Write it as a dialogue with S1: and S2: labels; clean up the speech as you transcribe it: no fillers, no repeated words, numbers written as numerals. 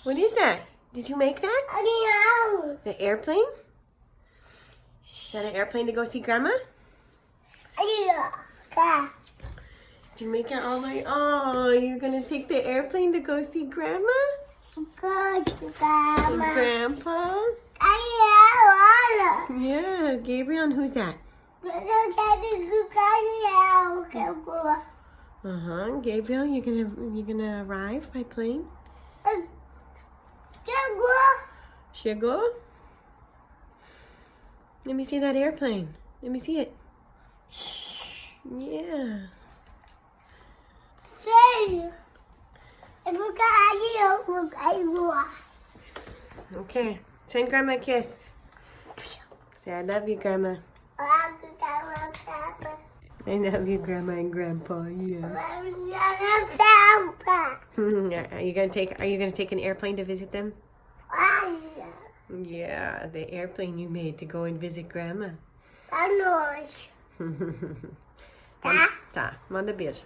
S1: What is that? Did you make that?
S2: No.
S1: The airplane? Is that an airplane to go see Grandma?
S2: Yeah.
S1: Did you make it all right? Oh, you're going to take the airplane to go see Grandma?
S2: Good,
S1: And
S2: Grandma.
S1: Grandpa? Yeah, Gabriel, and who's that? Gabriel, you're gonna arrive by plane? Sugar? Let me see that airplane. Let me see it. Yeah. Okay. Send Grandma a kiss. Say, I love you, Grandma. I love you, Grandma and Grandpa. Yes. Are you gonna take an airplane to visit them? Yeah, the airplane you made to go and visit Grandma. Tá, manda beijo.